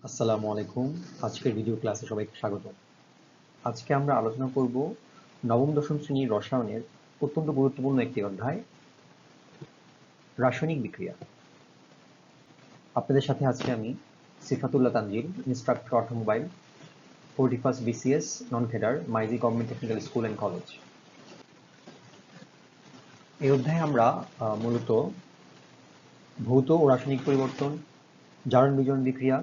আসসালামু আলাইকুম। আজকের ভিডিও ক্লাসে সবাইকে স্বাগত। আজকে আমরা আলোচনা করব নবম দশম শ্রেণীর রসায়নের অত্যন্ত গুরুত্বপূর্ণ একটি অধ্যায়, রাসায়নিক বিক্রিয়া। আপনাদের সাথে আজকে আমি Sifatullah Tanzil, instructor automobile, 41st BCS non cadre, Maiji government technical school and college. এই অধ্যায়ে আমরা মূলত ভৌত ও রাসায়নিক পরিবর্তন, জারণ বিজারণ বিক্রিয়া,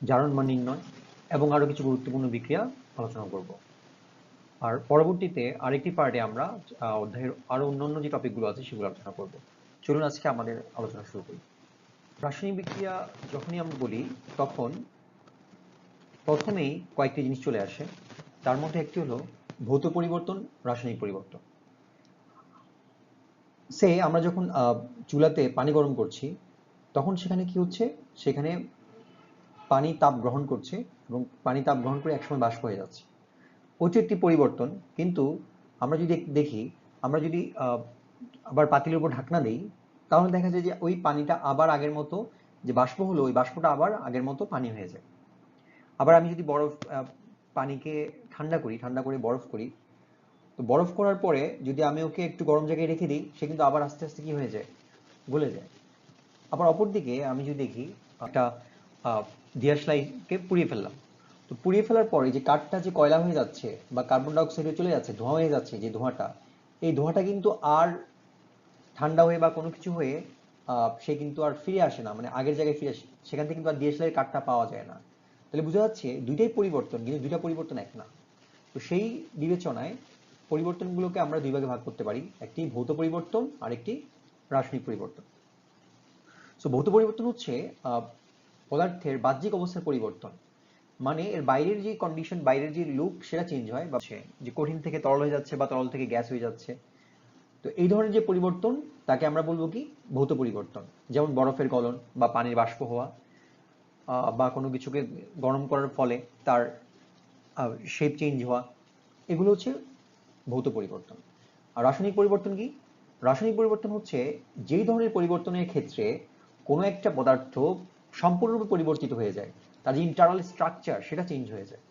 জারণ মান নির্ণয় এবং আরো কিছু গুরুত্বপূর্ণ বিক্রিয়া আলোচনা করব। আর পরবর্তীতে আরেকটি পার্টে আমরা অধ্যায়ের আরো অন্যান্য যে টপিকগুলো আছে সেগুলো আলোচনা করব। চলুন আজকে আমাদের আলোচনা শুরু করি। রাসায়নিক বিক্রিয়া যখনই আমরা বলি তখন প্রথমেই কয়েকটি জিনিস চলে আসে। তার মধ্যে একটি হলো ভৌত পরিবর্তন, রাসায়নিক পরিবর্তন। আমরা যখন চুলাতে পানি গরম করছি তখন সেখানে কি হচ্ছে, সেখানে পানি তাপ গ্রহণ করছে এবং পানি তাপ গ্রহণ করে একসময় বাষ্প হয়ে যাচ্ছে। ওইটি একটি পরিবর্তন। কিন্তু আমরা যদি দেখি, আমরা যদি আবার পাতিলের উপর ঢাকনা দেই তাহলে দেখা যায় যে ওই পানিটা আবার আগের মতো, যে বাষ্প হলো ওই বাষ্পটা আবার আগের মতো পানি হয়ে যায়। আবার আমি যদি বরফ পানিকে ঠান্ডা করি, ঠান্ডা করে বরফ করি, তো বরফ করার পরে যদি আমি ওকে একটু গরম জায়গায় রেখে দিই সে কিন্তু আবার আস্তে আস্তে কি হয়ে যায়, গলে যায়। আবার অপরদিকে আমি যদি দেখি, একটা দিয়াশলাইকে পুড়িয়ে ফেললাম, তো পুড়িয়ে ফেলার পরে যে কাঠটা যে কয়লা হয়ে যাচ্ছে বা কার্বন ডাইঅক্সাইডে চলে যাচ্ছে, ধোঁয়া হয়ে যাচ্ছে, যে ধোঁয়াটা, এই ধোঁয়াটা কিন্তু আর ঠান্ডা হয়ে বা কোনো কিছু হয়ে সে কিন্তু আর ফিরে আসে না, মানে আগের জায়গায় ফিরে আসে, সেখান থেকে কিন্তু আর ডিএসএলআর এর কাঠটা পাওয়া যায় না। তাহলে বোঝা যাচ্ছে দুইটাই পরিবর্তন, কিন্তু দুইটা পরিবর্তন এক না। তো সেই বিবেচনায় পরিবর্তনগুলোকে আমরা দুই ভাগে ভাগ করতে পারি, একটি ভৌত পরিবর্তন আর একটি রাসায়নিক পরিবর্তন। ভৌত পরিবর্তন হচ্ছে পদার্থের বাহ্যিক অবস্থার পরিবর্তন, মানে এর বাইরের যে কন্ডিশন, বাইরের যে লুক সেটা চেঞ্জ হয়, বা যে কঠিন থেকে তরল হয়ে যাচ্ছে বা তরল থেকে গ্যাস হয়ে যাচ্ছে। তো এই ধরনের যে পরিবর্তন তাকে আমরা বলবো কি, ভৌত পরিবর্তন। যেমন বরফের গলন বা পানির বাষ্প হওয়া, বা কোনো কিছুকে গরম করার ফলে তার শেপ চেঞ্জ হওয়া, এগুলো হচ্ছে ভৌত পরিবর্তন। আর রাসায়নিক পরিবর্তন কি? রাসায়নিক পরিবর্তন হচ্ছে যেই ধরনের পরিবর্তনের ক্ষেত্রে কোনো একটা পদার্থ সম্পূর্ণরূপে পরিবর্তিত হয়ে যায়, তার যে ইন্টারনাল স্ট্রাকচার সেটা চেঞ্জ হয়ে যায়।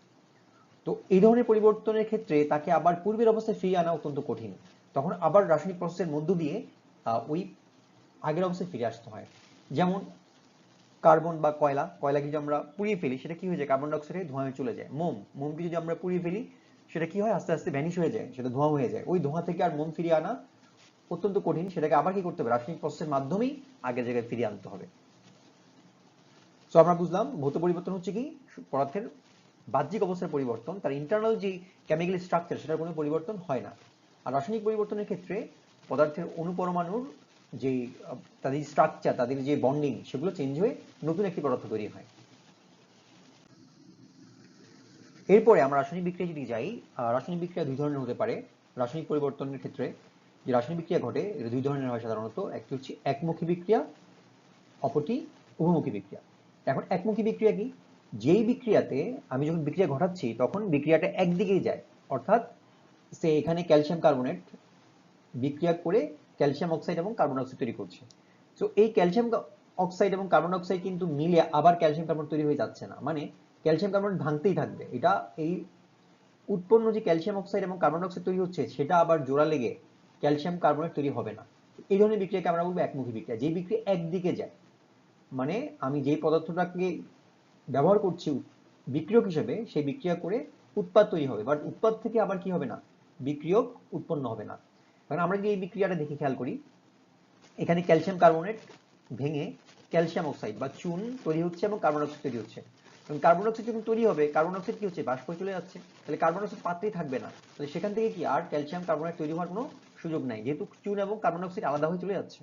তো এই ধরনের পরিবর্তনের ক্ষেত্রে তাকে আবার পূর্বের অবস্থায় ফিরিয়ে আনা অত্যন্ত কঠিন। তখন আবার রাসায়নিক প্রসেসের মধ্য দিয়ে ওই আগের অবস্থায় ফিরে আসতে হয়। যেমন কার্বন বা কয়লাকে যদি আমরা পুড়িয়ে ফেলি সেটা কি হয়ে যায়, কার্বন ডাইঅক্সাইড হয়ে ধোঁয়া হয়ে চলে যায়। মোমকে যদি আমরা পুড়িয়ে ফেলি সেটা কি হয়, আস্তে আস্তে ভ্যানিশ হয়ে যায়, সেটা ধোঁয়া হয়ে যায়। ওই ধোঁয়া থেকে আর মোম ফিরিয়ে আনা অত্যন্ত কঠিন, সেটাকে আবার কি করতে হবে, রাসায়নিক প্রসেসের মাধ্যমেই আগের জায়গায় ফিরিয়ে আনতে হবে। আমরা বুঝলাম ভৌত পরিবর্তন হচ্ছে কি, পদার্থের বাহ্যিক অবস্থার পরিবর্তন, তার ইন্টারনাল যে কেমিক্যাল স্ট্রাকচার সেটার কোনো পরিবর্তন হয় না। আর রাসায়নিক পরিবর্তনের ক্ষেত্রে পদার্থের অণুপরমাণুর যে তাদের স্ট্রাকচার, তাদের যে বন্ডিং, সেগুলো চেঞ্জ হয়ে নতুন একটি পদার্থ তৈরি হয়। এরপরে আমরা রাসায়নিক বিক্রিয়া যদি যাই, রাসায়নিক বিক্রিয়া দুই ধরনের হতে পারে। রাসায়নিক পরিবর্তনের ক্ষেত্রে যে রাসায়নিক বিক্রিয়া ঘটে এটা দুই ধরনের হয় সাধারণত। একটি হচ্ছে একমুখী বিক্রিয়া, অপরটি উভমুখী বিক্রিয়া। এখন একমুখী বিক্রিয়া কি? যেই বিক্রিয়াতে আমি যখন বিক্রিয়া ঘটাচ্ছি তখন বিক্রিয়াটা একদিকেই যায়, অর্থাৎ এখানে ক্যালসিয়াম কার্বনেট বিক্রিয়া করে ক্যালসিয়াম অক্সাইড এবং কার্বন ডাইঅক্সাইড তৈরি করছে। এই ক্যালসিয়াম অক্সাইড এবং কার্বন ডাইঅক্সাইড কিন্তু মিলে আবার ক্যালসিয়াম কার্বনেট তৈরি হয়ে যাচ্ছে না, মানে ক্যালসিয়াম কার্বনেট ভাঙতেই থাকবে। এটা এই উৎপন্ন যে ক্যালসিয়াম অক্সাইড এবং কার্বন ডাইঅক্সাইড তৈরি হচ্ছে সেটা আবার জোড়া লেগে ক্যালসিয়াম কার্বনেট তৈরি হবে না। এই ধরনের বিক্রিয়াকে আমরা বলবো একমুখী বিক্রিয়া, যেই বিক্রিয়া একদিকে যায়। মানে আমি যেই পদার্থটাকে ব্যবহার করছি বিক্রিয়ক হিসেবে, সেই বিক্রিয়া করে উৎপাদ তৈরি হবে, বাট উৎপাদ থেকে আবার কি হবে না, বিক্রিয়ক উৎপন্ন হবে না। কারণ আমরা যদি এই বিক্রিয়াটা দেখে খেয়াল করি, এখানে ক্যালসিয়াম কার্বনেট ভেঙে ক্যালসিয়াম অক্সাইড বা চুন তৈরি হচ্ছে এবং কার্বন ডাইঅক্সাইড তৈরি হচ্ছে। এবং কার্বন ডাইঅক্সাইড যখন তৈরি হবে, কার্বন ডাইঅক্সাইড কি হচ্ছে, বাষ্প হয়ে চলে যাচ্ছে। তাহলে কার্বন ডাইঅক্সাইড পাত্রেই থাকবে না, তাহলে সেখান থেকে কি আর ক্যালসিয়াম কার্বনেট তৈরি হওয়ার কোনো সুযোগ নাই, যেহেতু চুন এবং কার্বন ডাইঅক্সাইড আলাদা হয়ে চলে যাচ্ছে।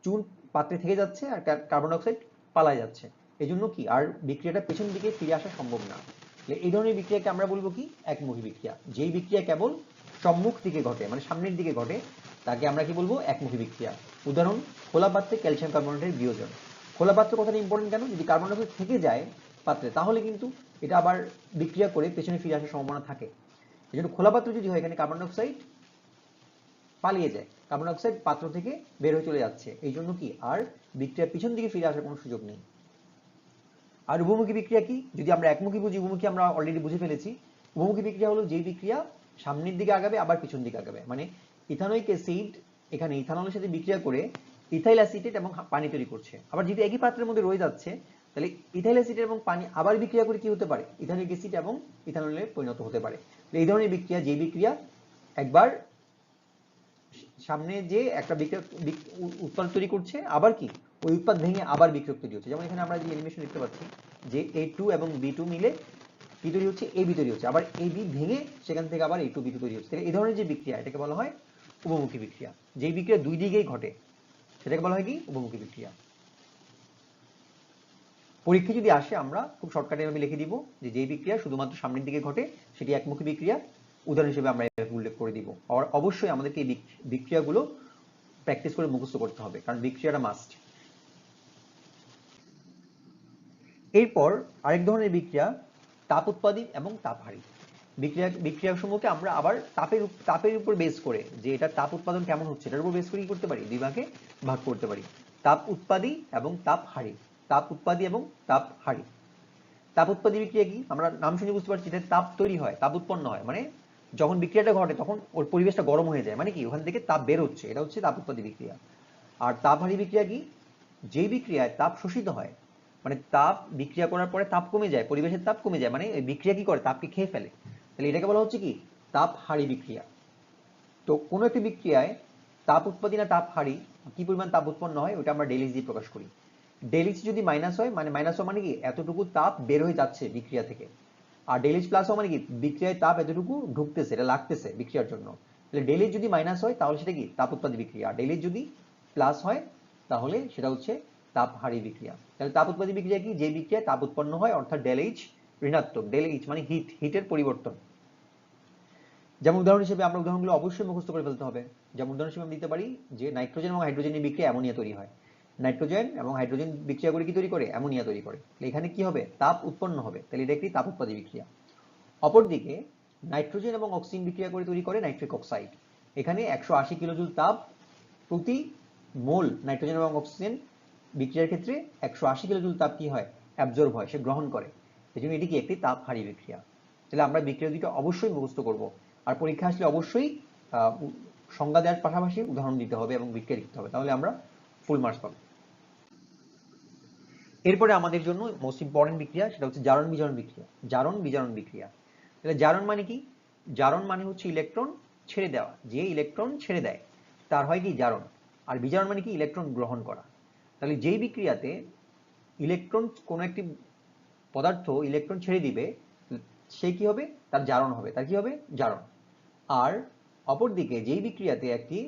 চুন পাত্রে থেকে যাচ্ছে আর কার্বন ডাইঅক্সাইড পালায় যাচ্ছে। এই জন্য কি আর বিক্রিয়াটা পেছন দিকে ফিরে আসা সম্ভব না। তাহলে এই ধরনের বিক্রিয়াকে আমরা বলবো কি, একমুখী বিক্রিয়া। যেই বিক্রিয়া কেবল সম্মুখ দিকে ঘটে, মানে সামনের দিকে ঘটে, তাকে আমরা কি বলবো, একমুখী বিক্রিয়া। উদাহরণ, খোলা পাত্রে ক্যালসিয়াম কার্বনেটের বিয়োজন। খোলা পাত্র কথাটা ইম্পর্টেন্ট কেন, যদি কার্বন ডাইঅক্সাইড থেকে যায় পাত্রে তাহলে কিন্তু এটা আবার বিক্রিয়া করে পেছনে ফিরে আসার সম্ভাবনা থাকে। এই জন্য খোলা পাত্র যদি হয়, এখানে কার্বন ডাইঅক্সাইড পালিয়ে যায়, কার্বন ডাইঅক্সাইড পাত্র থেকে বের হয়ে চলে যাচ্ছে, এই জন্য কি আর বিক্রিয়া পিছন দিকে ফিরে আসার কোনো সুযোগ নেই। আর উভমুখী বিক্রিয়া কি? যদি আমরা একমুখী বুঝি, উভমুখী আমরা অলরেডি বুঝে ফেলেছি। উভমুখী বিক্রিয়া হলো যেই বিক্রিয়া সামনের দিকে আগাবে আবার পিছন দিকে আগাবে, মানে ইথানোয়িক অ্যাসিড এখানে ইথানলের সাথে বিক্রিয়া করে ইথাইল অ্যাসিটেট এবং পানি তৈরি করছে। আবার যদি একই পাত্রের মধ্যে রয়ে যাচ্ছে, তাহলে ইথাইল অ্যাসিড এবং পানি আবার বিক্রিয়া করে কি হতে পারে? ইথানোয়িক অ্যাসিড এবং ইথানলে পরিণত হতে পারে। এই ধরনের বিক্রিয়া, যে বিক্রিয়া একবার সামনে যে একটা উৎপাদ তৈরি করছে, আবার কি ওই উৎপাদ ভেঙে আবার বিক্রিয়ক তৈরি হচ্ছে। যেমন এখানে আমরা যে অ্যানিমেশন দেখতে পাচ্ছি যে A2 এবং B2 মিলে কি তৈরি হচ্ছে? AB তৈরি হচ্ছে, আবার AB ভেঙে সেখান থেকে আবার A2 B2 তৈরি হচ্ছে। এই ধরনের যে বিক্রিয়া, এটাকে বলা হয় উভমুখী বিক্রিয়া। যেই বিক্রিয়া দুই দিকেই ঘটে সেটাকে বলা হয় কি? উভমুখী বিক্রিয়া। পরীক্ষা যদি আসে আমরা খুব শর্টকাটে আমি লিখে দিব যে যেই বিক্রিয়া শুধুমাত্র সামনের দিকে ঘটে সেটি একমুখী বিক্রিয়া। উদাহরণ হিসেবে আমরা উল্লেখ করে দিব। আর অবশ্যই আমাদেরকে এই বিক্রিয়াগুলো প্র্যাকটিস করে মুখস্থ করতে হবে, কারণ বিক্রিয়াটা মাস্ট। এরপর আরেক ধরনের বিক্রিয়া তাপ উৎপাদী এবং তাপহারী বিক্রিয়াসমূহকে আমরা আবার তাপের উপর বেস করে, যে এটা তাপ উৎপাদন কেমন হচ্ছে এটার উপর বেস করে কি করতে পারি? দুই ভাগে ভাগ করতে পারি, তাপ উৎপাদী এবং তাপহারী। তাপ উৎপাদী এবং তাপহারী। তাপ উৎপাদী বিক্রিয়া কি? আমরা নাম শুনে বুঝতে পারছি, এটা তাপ তৈরি হয়, তাপ উৎপন্ন হয়, মানে যখন বিক্রিয়াটা ঘটে তখন ওর পরিবেশটা গরম হয়ে যায়, মানে কি ওখান থেকে তাপ বের হচ্ছে, এটা হচ্ছে তাপ উৎপাদী বিক্রিয়া। আর তাপহারী বিক্রিয়া কি? যেই বিক্রিয়ায় তাপ শোষিত হয়, মানে তাপ বিক্রিয়া করার পরে তাপ কমে যায়, পরিবেশের তাপ কমে যায়, মানে বিক্রিয়া কি করে? তাপকে খেয়ে ফেলে। তাহলে এটাকে বলা হচ্ছে কি? তাপহারী বিক্রিয়া। তো কোনো একটি বিক্রিয়ায় তাপ উৎপাদী না তাপহারী, কি পরিমাণ তাপ উৎপন্ন হয় ওটা আমরা ডেল এইচ দিয়ে প্রকাশ করি। ডেল এইচ যদি মাইনাস হয়, মানে মাইনাস হওয়া মানে কি এতটুকু তাপ বের হয়ে যাচ্ছে বিক্রিয়া থেকে, আর ডেল এইচ প্লাস হওয়া মানে কি বিক্রিয়ায় তাপ এতটুকু ঢুকতেছে, এটা লাগতেছে বিক্রিয়ার জন্য। তাহলে ডেল এইচ যদি মাইনাস হয় তাহলে সেটা কি? তাপ উৎপাদী বিক্রিয়া। আর ডেল এইচ যদি প্লাস হয় তাহলে সেটা হচ্ছে তাপহারী বিক্রিয়া। তাহলে তাপ উৎপাদী বিক্রিয়া কি? যে বিক্রিয়ায় তাপ উৎপন্ন হয়, অর্থাৎ ডেল এইচ ঋণাত্মক। ডেল এইচ মানে হিটের পরিবর্তন। যেমন উদাহরণ হিসেবে আমরা উদাহরণগুলো অবশ্যই মুখস্থ করে ফেলতে হবে। যেমন উদাহরণ হিসেবে আমি দিতে পারি যে নাইট্রোজেন এবং হাইড্রোজেনের বিক্রিয়া অ্যামোনিয়া তৈরি হয়। নাইট্রোজেন এবং হাইড্রোজেন বিক্রিয়া করে কি তৈরি করে? অ্যামোনিয়া তৈরি করে। এখানে কি হবে? তাপ উৎপন্ন হবে। তাহলে এটা একটি তাপ উৎপাদী বিক্রিয়া। অপরদিকে নাইট্রোজেন এবং অক্সিজেন বিক্রিয়া করে তৈরি করে নাইট্রিক অক্সাইড। এখানে 180 কিলোজুল তাপ প্রতি মোল নাইট্রোজেন এবং অক্সিজেন বিক্রিয়ার ক্ষেত্রে 180 কিলোজুল তাপ কি হয়? অ্যাবজর্ব হয়, সে গ্রহণ করে। এই জন্য এটি কি? একটি তাপহারী বিক্রিয়া। তাহলে আমরা বিক্রিয়া দুটো অবশ্যই মুখস্থ করব। আর পরীক্ষা আসলে অবশ্যই সংজ্ঞা দেওয়ার পাশাপাশি উদাহরণ দিতে হবে এবং বিক্রিয়া লিখতে হবে, তাহলে আমরা ফুল মার্কস পাবো। এরপরে আমাদের জন্য মোস্ট ইম্পর্টেন্ট বিক্রিয়া, সেটা হচ্ছে জারণ বিজারণ বিক্রিয়া। জারণ বিজারণ বিক্রিয়া। তাহলে জারণ মানে কি? জারণ মানে হচ্ছে ইলেকট্রন ছেড়ে দেওয়া। যে ইলেকট্রন ছেড়ে দেয় তার হয় কি? জারণ। আর বিজারণ মানে কি? ইলেকট্রন গ্রহণ করা। তাহলে যেই বিক্রিয়াতে ইলেকট্রন, কোনো একটি পদার্থ ইলেকট্রন ছেড়ে দিবে, সে কি হবে? তার জারণ হবে। তার কি হবে? জারণ। আর অপরদিকে যেই বিক্রিয়াতে একটি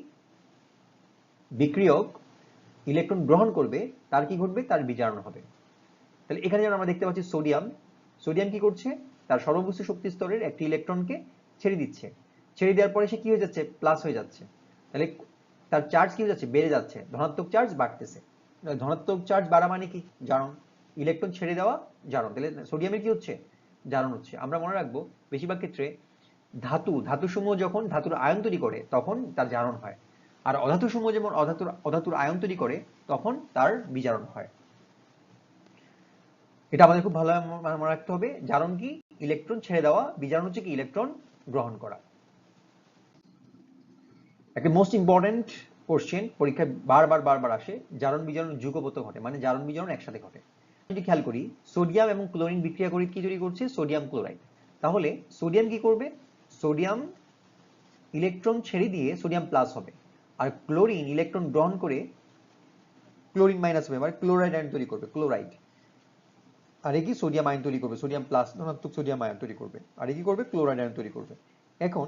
বিক্রিয়ক ইলেকট্রন গ্রহণ করবে, তার কি ঘটবে? তার বিজারণ হবে। তাহলে এখানে যেমন আমরা দেখতে পাচ্ছি সোডিয়াম। সোডিয়াম কি করছে? তার সর্বোচ্চ শক্তি স্তরের একটি ইলেকট্রনকে ছেড়ে দিচ্ছে। ছেড়ে দেওয়ার পরে সে কি হয়ে যাচ্ছে? প্লাস হয়ে যাচ্ছে। তাহলে তার চার্জ কি হয়ে যাচ্ছে? বেড়ে যাচ্ছে। ধনাত্মক চার্জ বাড়তেছে। ধনাত্মক চার্জ বাড়া মানে কি? জারণ। ইলেকট্রন ছেড়ে দেওয়া, জারণ। তাহলে সোডিয়ামের কি হচ্ছে? জারণ হচ্ছে। আমরা মনে রাখবো বেশিরভাগ ক্ষেত্রে ধাতুসমূহ যখন ধাতুর আয়ন তৈরি করে তখন তার জারণ হয়। আর অধাতুসমূহ যেমন অধাতুর আয়ন তৈরি করে তখন তার বিজারণ হয়। এটা আমাদের খুব ভালো মনে রাখতে হবে। জারণ কি? ইলেকট্রন ছেড়ে দেওয়া। বিজারণ হচ্ছে কি? ইলেকট্রন গ্রহণ করা। একটা মোস্ট ইম্পর্টেন্ট কোশ্চেন পরীক্ষায় বারবার বারবার আসে, জারণ বিজারণ যুগপত ঘটে, মানে জারণ বিজারণ একসাথে ঘটে। যদি খেয়াল করি, সোডিয়াম এবং ক্লোরিন বিক্রিয়া করে কি তৈরি করছে? Sodium chloride. তাহলে সোডিয়াম কি করবে? সোডিয়াম ইলেকট্রন ছেড়ে দিয়ে সোডিয়াম প্লাস হবে। আর ক্লোরিন ইলেকট্রন গ্রহণ করে ক্লোরিন মাইনাস হবে, মানে ক্লোরাইড আয়ন তৈরি করবে, ক্লোরাইড। আর কি? সোডিয়াম আয়ন তৈরি করবে, সোডিয়াম প্লাস ধনাত্মক সোডিয়াম আয়ন তৈরি করবে। আর কি করবে? ক্লোরাইড আয়ন তৈরি করবে। এখন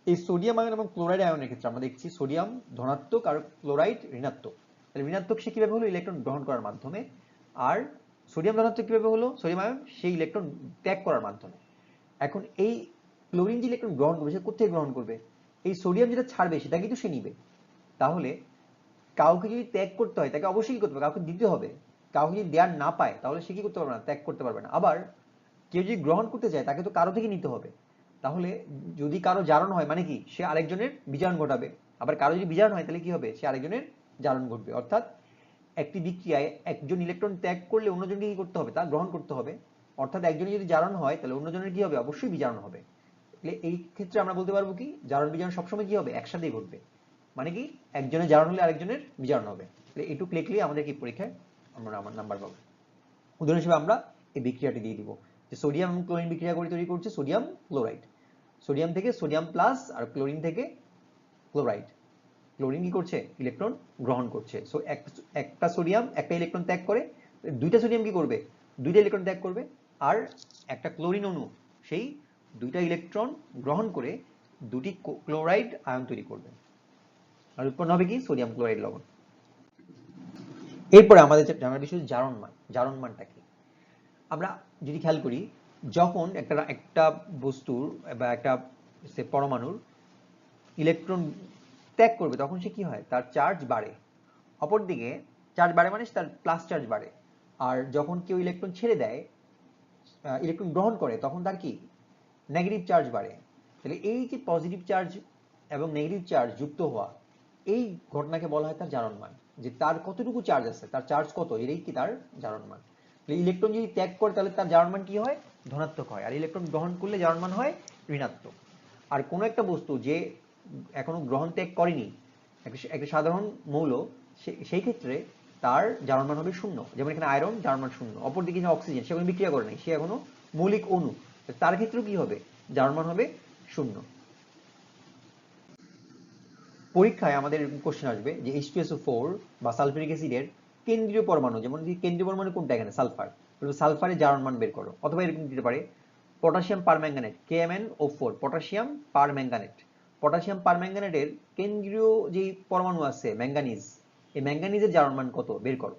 এই সোডিয়াম আয়ন এবং ক্লোরাইড আয়নের ক্ষেত্রে আমরা দেখছি সোডিয়াম ধনাত্মক আর ক্লোরাইড ঋণাত্মক। তাহলে ঋণাত্মক সে কিভাবে হলো? ইলেকট্রন গ্রহণ করার মাধ্যমে। আর সোডিয়াম ধনাত্মক কিভাবে হলো? সোডিয়াম আয়ন সেই ইলেকট্রন ত্যাগ করার মাধ্যমে। এখন এই ক্লোরিন যে ইলেকট্রন গ্রহণ করবে, সে কোথায় গ্রহণ করবে? এই সোডিয়াম যেটা ছাড়বে সেটা কিন্তু সে নিবে। তাহলে কাউকে যদি ত্যাগ করতে হয় তাকে অবশ্যই কি করতে হবে? কাউকে দিতে হবে। কাউকে যদি দেওয়ার না পায় তাহলে সে কি করতে পারবে না? ত্যাগ করতে পারবে না। আবার কেউ যদি গ্রহণ করতে চায় তাকে তো কারো থেকে নিতে হবে। তাহলে যদি কারো জারণ হয় মানে কি? সে আরেকজনের বিজারণ ঘটাবে। আবার কারো যদি বিজারণ হয় তাহলে কি হবে? সে আরেকজনের জারণ ঘটবে। অর্থাৎ একটি বিক্রিয়ায় একজন ইলেকট্রন ত্যাগ করলে অন্যজনকে কি করতে হবে, তা গ্রহণ করতে হবে। অর্থাৎ একজনের যদি জারণ হয় তাহলে অন্যজনের কি হবে, অবশ্যই বিজারণ হবে। তাহলে এই ক্ষেত্রে আমরা বলতে পারবো কি, জারণ বিজারণ সবসময় কি হবে, একসাথেই ঘটবে। মানে কি, একজনের জারণ হলে আরেকজনের বিজারণ হবে। তাহলে এটুকু লিখলে আমাদের কি পরীক্ষায় আমরা আমার নাম্বার পাবো। উদাহরণ হিসেবে আমরা এই বিক্রিয়াটি দিয়ে দিব যে সোডিয়াম এবং ক্লোরিন বিক্রিয়া করে তৈরি করছে সোডিয়াম ক্লোরাইড। সোডিয়াম থেকে সোডিয়াম প্লাস আর ক্লোরিন থেকে ক্লোরাইড। ক্লোরিন কি করছে, ইলেকট্রন গ্রহণ করছে। সো একটা সোডিয়াম একটা ইলেকট্রন ত্যাগ করে, দুইটা সোডিয়াম কি করবে, দুইটা ইলেকট্রন ত্যাগ করবে। আর একটা ক্লোরিন অণু সেই দুইটা ইলেকট্রন গ্রহণ করে দুটি ক্লোরাইড আয়ন তৈরি করবে, আর উৎপন্ন হবে কি, সোডিয়াম ক্লোরাইড লবণ। এরপরে আমাদের জানার বিষয় জারণ মান। জারণ মানটা কি, আমরা যদি খেয়াল করি, যখন একটা বস্তুর বা একটা পরমাণুর ইলেকট্রন ত্যাগ করবে তখন সে কি হয়, তার চার্জ বাড়ে। অপরদিকে চার্জ বাড়ে মানে তার প্লাস চার্জ বাড়ে। আর যখন কেউ ইলেকট্রন ছেড়ে দেয়, ইলেকট্রন গ্রহণ করে, তখন তার কি, নেগেটিভ চার্জ বাড়ে। তাহলে এই যে পজিটিভ চার্জ এবং নেগেটিভ চার্জ যুক্ত হওয়া, এই ঘটনাকে বলা হয় তার জারণ মান। যে তার কতটুকু চার্জ আছে, তার চার্জ কত, এটাই কি তার জারণ মান। ইলেকট্রন যদি ত্যাগ করে তাহলে তার জারণ মান কি হয়, ধনাত্মক হয়। আর ইলেকট্রন গ্রহণ করলে জারণ মান হয় ঋণাত্মক। আর কোনো একটা বস্তু যে এখনো গ্রহণ ত্যাগ করেনি, একটা সাধারণ মৌল, সেই ক্ষেত্রে তার জারণ মান হবে শূন্য। যেমন এখানে আয়রন, জারণ মান শূন্য। অপরদিকে যে অক্সিজেন, সে কোনো বিক্রিয়া করে নাই, সে এখনো মৌলিক অণু, তার ক্ষেত্রেও কি হবে, জারণ মান হবে শূন্য। পরীক্ষায় আমাদের কোশ্চেন আসবে যে H2SO4 বা সালফিউরিক অ্যাসিডের কেন্দ্রীয় পরমাণু, যেমন কেন্দ্রীয় পরমাণু কোনটা, এখানে সালফার, সালফারের জারণ মান বের করো। অথবা এরকম দিতে পারে potassium permanganate, KMnO4, potassium permanganate. Potassium পারম্যাঙ্গানেটের কেন্দ্রীয় যে পরমাণু আছে ম্যাঙ্গানিজ, এই ম্যাঙ্গানিজের জারণ মান কত বের করো।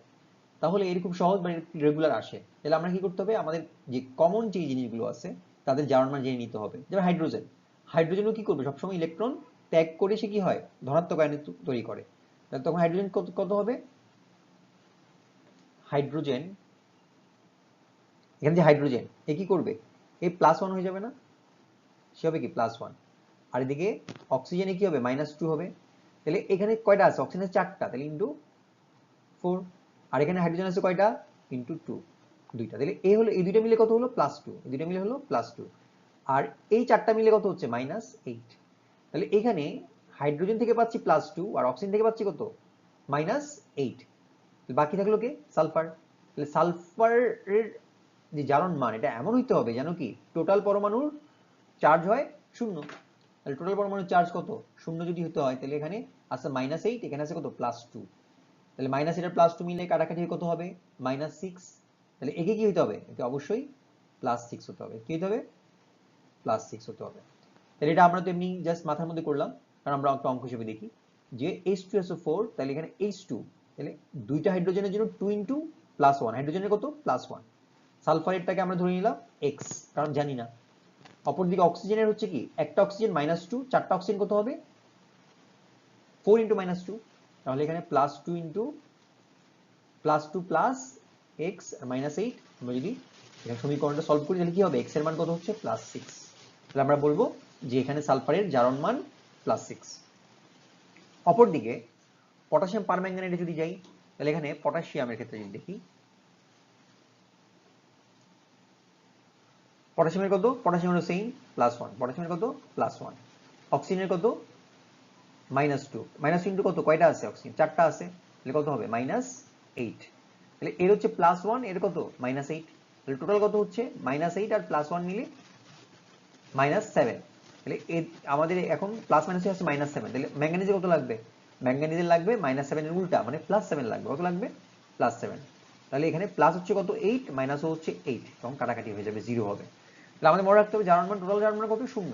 তাহলে এর খুব সহজ, মানে রেগুলার আসে। তাহলে আমরা কি করতে হবে, আমাদের যে কমন যে জিনিসগুলো আছে তাদের জারণ মান জেনে নিতে হবে। যেমন হাইড্রোজেন, হাইড্রোজেনও কি করবে, সবসময় ইলেকট্রন ত্যাগ করে সে কি হয়, ধনাত্মক আয়ন তৈরি করে। তাহলে তখন হাইড্রোজেন কত কত হবে, হাইড্রোজেন, এখানে যে হাইড্রোজেন, এ কি করবে, এ +1 হয়ে যাবে না, সে হবে কি +1। আর এদিকে অক্সিজেনে কি হবে, -2 হবে। তাহলে এখানে কয়টা আছে, অক্সিজেন 4টা, তাহলে ইন্টু 4। আর এখানে হাইড্রোজেন আছে কয়টা, ইন্টু 2, দুইটা। তাহলে এই হলো, এই দুইটা মিলে কত হলো, +2, এই দুইটা মিলে হলো +2। আর এই 4টা মিলে কত হচ্ছে, -8। তাহলে এখানে হাইড্রোজেন থেকে পাচ্ছি +2 আর অক্সিজেন থেকে পাচ্ছি কত, -8। বাকি থাকলো কে, সালফার। তাহলে সালফারের যে জারণ মান, এটা এমন হইতে হবে যেন কি টোটাল পরমাণুর চার্জ হয় শূন্য। তাহলে টোটাল পরমাণুর চার্জ কত, শূন্য যদি হতে হয়, তাহলে এখানে আছে -8, এখানে আছে কত, +2। তাহলে -8 আর +2 মিলে কাটাকাটি কত হবে, -6। তাহলে একে কি হতে হবে, একে অবশ্যই +6 হতে হবে। কি হতে হবে, +6 হতে হবে। তাহলে এটা আমরা তো এমনি জাস্ট মাথার মধ্যে করলাম, কারণ আমরা একটা অঙ্ক হিসেবে দেখি যে H2SO4, তাহলে এখানে H2, তাহলে দুইটা হাইড্রোজেনের জন্য 2 ইন্টু +1, হাইড্রোজেনের কত, +1। সালফারেরটাকে আমরা ধরে নিলাম x, কারণ জানি না। অপরদিকে অক্সিজেনের হচ্ছে কি, একটা অক্সিজেন -2, 4টা অক্সিজেন কত হবে, 4 ইন্টু -2। তাহলে এখানে +2 ইন্টু +2 প্লাস x -8। আমরা যদি এখানে সমীকরণটা সলভ করি তাহলে কি হবে, x এর মান কত হচ্ছে, +6। তাহলে আমরা বলবো যে এখানে সালফারের জারণ মান +6। অপরদিকে পটাশিয়াম পারম্যাঙ্গানেটে যদি যাই, তাহলে এখানে পটাশিয়ামের ক্ষেত্রে যদি দেখি, পটাশিয়ামের কত, পটাশিয়ামের সেম +1, পটাশিয়ামের কত, +1। অক্সিজেনের কত, -2, -2 ইন্টু কত, কয়টা আছে অক্সিজেন, 4টা আছে, তাহলে কত হবে, -8। তাহলে এর হচ্ছে +1, এর কত, -8। তাহলে টোটাল কত হচ্ছে, -8 আর +1 মিলে -7। তাহলে আমাদের এখন প্লাস মাইনাসে আছে -7। তাহলে ম্যাঙ্গানিজে কত লাগবে, ম্যাঙ্গানিজের লাগবে -7 এর উল্টা, মানে +7 লাগবে। কত লাগবে, +7। তাহলে এখানে প্লাস হচ্ছে কত, 8, মাইনাসও হচ্ছে 8, তখন কাটাকাটি হয়ে যাবে, 0 হবে। তাহলে আমাদের মনে রাখতে হবে জারণ মান, টোটাল জারণ মান কত, শূন্য।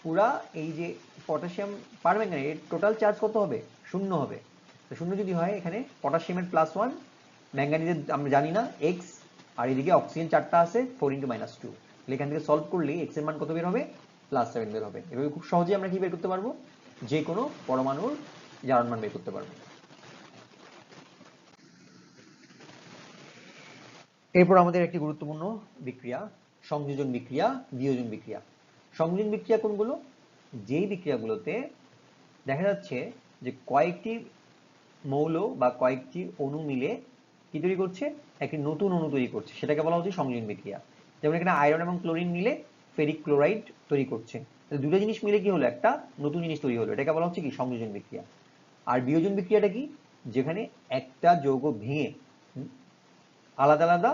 পুরা এই যে পটাশিয়াম পারম্যাঙ্গানেট, টোটাল চার্জ কত হবে, শূন্য হবে। তো শূন্য যদি হয়, এখানে পটাশিয়ামের +1, ম্যাঙ্গানিজের আমরা জানি না x, আর এদিকে অক্সিজেন 4টা আছে, 4 ইন্টু -2। তাহলে এখান থেকে সলভ করলে x এর মান কত বের হবে, +7 বের হবে। এভাবে খুব সহজেই আমরা কি বের করতে পারবো, যে কোনো পরমাণুর জারণ মান বের করতে পারবো। এরপর আমাদের একটি গুরুত্বপূর্ণ বিক্রিয়া, সংযোজন বিক্রিয়া, বিয়োজন বিক্রিয়া। সংযোজন বিক্রিয়া কোনগুলো, যেই বিক্রিয়াগুলোতে দেখা যাচ্ছে যে কয়েকটি মৌল বা কয়েকটি অণু মিলে কি তৈরি করছে, একটি নতুন অণু তৈরি করছে, সেটাকে বলা হচ্ছে সংযোজন বিক্রিয়া। যেমন এখানে আয়রন এবং ক্লোরিন মিলে ফেরিক ক্লোরাইড তৈরি করছে, দুটো জিনিস মিলে কি হলো, একটা নতুন জিনিস তৈরি হলো, এটাকে বলা হচ্ছে কি সংযোজন বিক্রিয়া। আর বিয়োজন বিক্রিয়াটা কি, যেখানে একটা যৌগ ভেঙে আলাদা আলাদা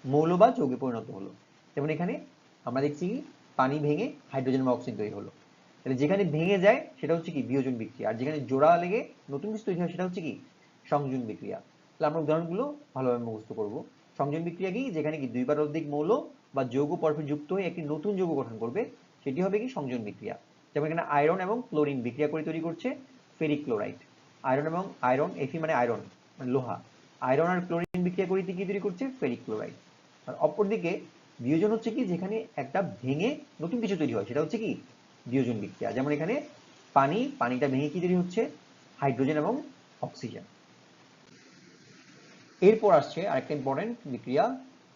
মৌল বা যৌগে পরিণত হলো। যেমন এখানে আমরা দেখছি কি পানি ভেঙে হাইড্রোজেন বা অক্সিজেন তৈরি হলো, তাহলে যেখানে ভেঙে যায় সেটা হচ্ছে কি বিয়োজন বিক্রিয়া, আর যেখানে জোড়া লেগে নতুন কিছু তৈরি হয় সেটা হচ্ছে কি সংযোজন বিক্রিয়া। তাহলে আমরা উদাহরণগুলো ভালোভাবে মুখস্থ করব। সংযোজন বিক্রিয়া কি, যেখানে কি দুই বা অধিক মৌল বা যৌগ পরস্পর যুক্ত হয়ে একটি নতুন যৌগ গঠন করবে, সেটি হবে কি সংযোজন বিক্রিয়া। যেমন এখানে আয়রন এবং ক্লোরিন বিক্রিয়া করে তৈরি করছে ফেরিক ক্লোরাইড। আয়রন এফি মানে আয়রন মানে লোহা, আয়রন আর ক্লোরিন বিক্রিয়া করে কি তৈরি করছে ফেরিক ক্লোরাইড। আর অপরদিকে বিয়োজন হচ্ছে কি, যেখানে একটা ভেঙে নতুন কিছু তৈরি হয়, সেটা হচ্ছে কি বিয়োজন বিক্রিয়া। যেমন এখানে পানিটা ভেঙে কি তৈরি হচ্ছে হাইড্রোজেন এবং অক্সিজেন। এরপর আসছে আরেকটা ইম্পর্টেন্ট বিক্রিয়া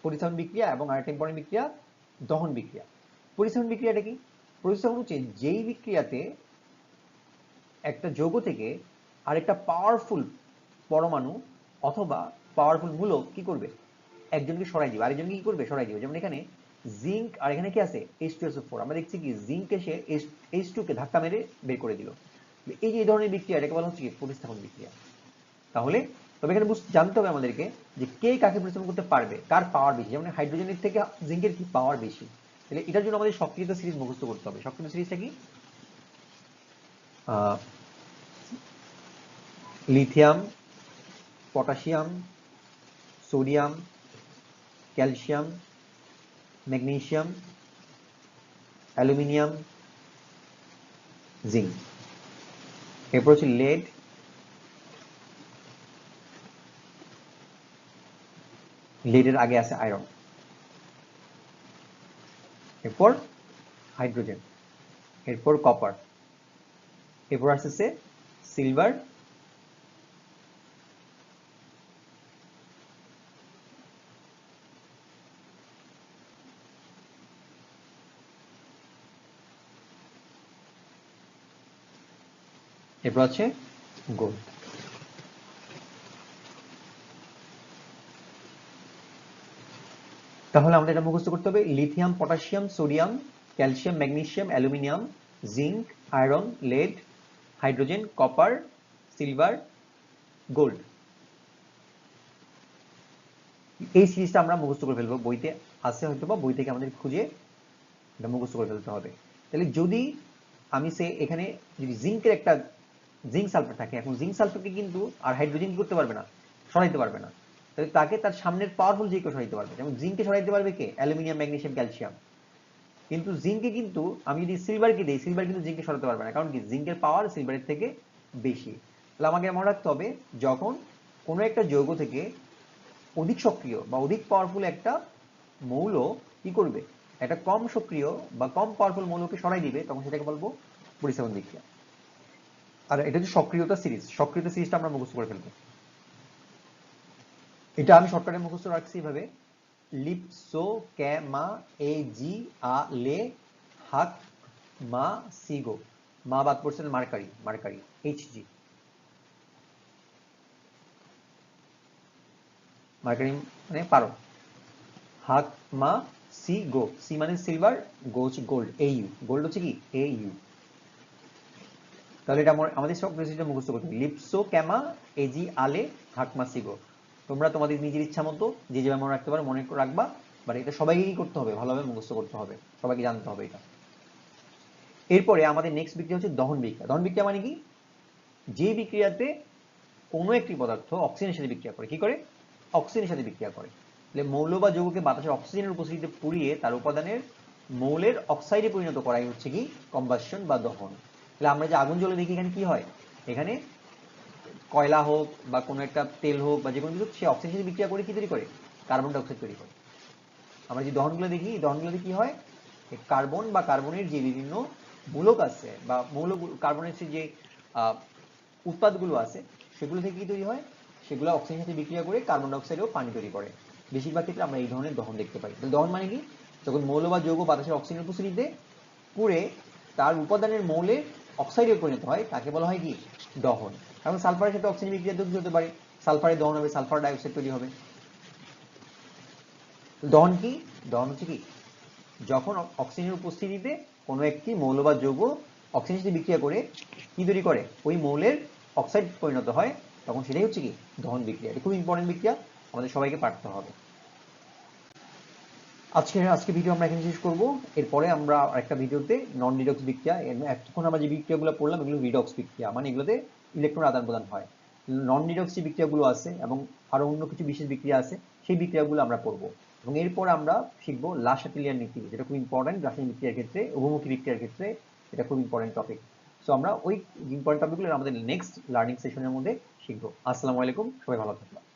পরিস্থাপন বিক্রিয়া, এবং আরেকটা ইম্পর্টেন্ট বিক্রিয়া দহন বিক্রিয়া। পরিস্থাপন বিক্রিয়াটা কি, পরিস্থাপন হচ্ছে যেই বিক্রিয়াতে একটা যৌগ থেকে আরেকটা পাওয়ারফুল পরমাণু অথবা পাওয়ারফুল মূলক কি করবে, একজনকে সরাই দিবে, আরেকজনকে কি করবে সরাই দিবে। যেমন এখানে জিঙ্ক আর এখানে কি আছে H2SO4, আমরা দেখছি কি জিঙ্ক এসে H2 কে ধাক্কা মেরে বের করে দিল। এই যে এই ধরনের বিক্রিয়া, এটাকে বলা হচ্ছে কি প্রতিস্থাপন বিক্রিয়া। তাহলে তবে এখানে জানতে হবে আমাদেরকে যে কে কাকে প্রতিস্থাপন করতে পারবে, কার পাওয়ার বেশি। যেমন হাইড্রোজেনের থেকে জিঙ্কের কি পাওয়ার বেশি, তাহলে এটার জন্য আমাদের সক্রিয়তা সিরিজ মুখস্থ করতে হবে। সক্রিয়তা সিরিজটা কি, lithium, potassium, sodium, calcium, magnesium, aluminium, zinc. এরপর হচ্ছে লেড, লেডের আগে আছে আয়রন, এরপর হাইড্রোজেন, এরপর কপার, এরপর আসছে সিলভার, এরপর আছে গোল্ড। তাহলে আমাদের এটা মুখস্থ করতে হবে, lithium, potassium, sodium, calcium, magnesium, aluminium, zinc, iron, lead, hydrogen, copper, silver, gold. এই সিরিজটা আমরা মুখস্থ করে ফেলবো, বইতে আছে হয়তো বা বই থেকে আমাদের খুঁজে এটা মুখস্থ করে ফেলতে হবে। তাহলে যদি আমি এখানে যদি জিঙ্কের একটা জিঙ্ক সালফেট থাকে, এখন জিঙ্ক সালফেটকে কিন্তু আর হাইড্রোজেন কি করতে পারবে না, সরাইতে পারবে না, তাহলে তাকে তার সামনের পাওয়ারফুল যে কেউ সরাইতে পারবে। যেমন জিঙ্ককে সরাইতে পারবে কে, অ্যালুমিনিয়াম, ম্যাগনেসিয়াম, ক্যালসিয়াম। কিন্তু জিঙ্কে কিন্তু আমি যদি সিলভারকে দিই, সিলভার কিন্তু জিঙ্ককে সরাতে পারবে না, কারণ কি জিঙ্কের পাওয়ার সিলভারের থেকে বেশি। তাহলে আমাকে মনে রাখতে হবে, যখন কোনো একটা যৌগ থেকে অধিক সক্রিয় বা অধিক পাওয়ারফুল একটা মৌল কি করবে, একটা কম সক্রিয় বা কম পাওয়ারফুল মৌলকে সরাই দিবে, তখন সেটাকে বলবো পরিস্থাপন বিক্রিয়া। আর এটা হচ্ছে সক্রিয়তা সিরিজ, সক্রিয়তা সিরিজটা আমরা মুখস্থ করে ফেলবো। এটা আমি শর্টকাটে মুখস্থ রাখছি এভাবে, লিপসো ক্যামা এ জি আ লে হাক মা সিগো, মা বাদ পড়ছেন মার্কারি, মার্কারি HG, মার্কারি মানে পারো, হাক মা সি গো, সি মানে সিলভার, গো হচ্ছে গোল্ড, AU, গোল্ড হচ্ছে কি AU। তাহলে এটা আমাদের সব রেসিপিটা মুখস্থ করতে হবে, লিপসো ক্যামা এজি আলে হাকমা সিগো। তোমরা তোমাদের নিজের ইচ্ছা মতো যে যেভাবে মনে রাখতে পারো মনে রাখবা, বাট এটা সবাইকে কি করতে হবে, ভালোভাবে মুখস্থ করতে হবে, সবাইকে জানতে হবে এটা। এরপরে আমাদের নেক্সট বিক্রিয়া হচ্ছে দহন বিক্রিয়া। দহন বিক্রিয়া মানে কি, যে বিক্রিয়াতে কোনো একটি পদার্থ অক্সিজেনের সাথে বিক্রিয়া করে, কি করে অক্সিজেনের সাথে বিক্রিয়া করে। তাহলে মৌল বা যৌগকে বাতাসের অক্সিজেনের উপস্থিতিতে পুড়িয়ে তার উপাদানের মৌলের অক্সাইডে পরিণত করাই হচ্ছে কি কম্বাসন বা দহন। তাহলে আমরা যে আগুন জ্বলে দেখি এখানে কি হয়, এখানে কয়লা হোক বা কোনো একটা তেল হোক বা যে কোনো কিছু, সে অক্সিজেনের সাথে বিক্রিয়া করে কি তৈরি করে, কার্বন ডাইঅক্সাইড তৈরি করে। আমরা যে দহনগুলো দেখি, দহনগুলোতে কি হয়, কার্বন বা কার্বনের যে বিভিন্ন মূলক আছে বা মৌল কার্বনের যে উৎপাদগুলো আছে, সেগুলো থেকে কি তৈরি হয়, সেগুলো অক্সিজেনের সাথে বিক্রিয়া করে কার্বন ডাইঅক্সাইড ও পানি তৈরি করে। বেশিরভাগ ক্ষেত্রে আমরা এই ধরনের দহন দেখতে পাই। দহন মানে কি, যখন মৌল বা যৌগ বাতাসের অক্সিজেনের উপস্থিতিতে পুড়ে তার উপাদানের মৌলে অক্সাইডে পরিণত হয়, তাকে বলা হয় কি দহন। এবং সালফারের সাথে অক্সিজেন বিক্রিয়া যুক্ত হতে পারে, সালফারের দহন হবে, সালফার ডাইঅক্সাইড তৈরি হবে। দহন কি? দহন হচ্ছে কি, যখন অক্সিজেনের উপস্থিতিতে কোনো একটি মৌল বা যৌগ অক্সিজেনের সাথে বিক্রিয়া করে কি তৈরি করে, ওই মৌলের অক্সাইড পরিণত হয়, তখন সেটাই হচ্ছে কি দহন বিক্রিয়া। এটা খুব ইম্পর্টেন্ট বিক্রিয়া, আমাদের সবাইকে পারতে হবে। আজকে ভিডিও আমরা এখানে শেষ করব। এরপরে আমরা আরেকটা ভিডিওতে নন রিডক্স বিক্রিয়া, এতক্ষণ আমরা যে বিক্রিয়াগুলো পড়লাম এগুলো রিডক্স বিক্রিয়া, মানে এগুলোতে ইলেকট্রন আদান প্রদান হয়। নন রিডক্স যে বিক্রিয়াগুলো আছে এবং আরো অন্য কিছু বিশেষ বিক্রিয়া আছে, সেই বিক্রিয়াগুলো আমরা পড়বো। এবং এরপর আমরা শিখবো লা শাতেলিয়ার নীতি, যেটা খুব ইম্পর্টেন্ট রাসায়নিক বিক্রিয়ার ক্ষেত্রে, উভমুখী বিক্রিয়ার ক্ষেত্রে এটা খুব ইম্পর্টেন্ট টপিক। সো আমরা ওই ইম্পর্টেন্ট টপিকগুলো আমাদের নেক্সট লার্নিং সেশনের মধ্যে শিখবো। আসসালামু আলাইকুম, সবাই ভালো থাকবেন।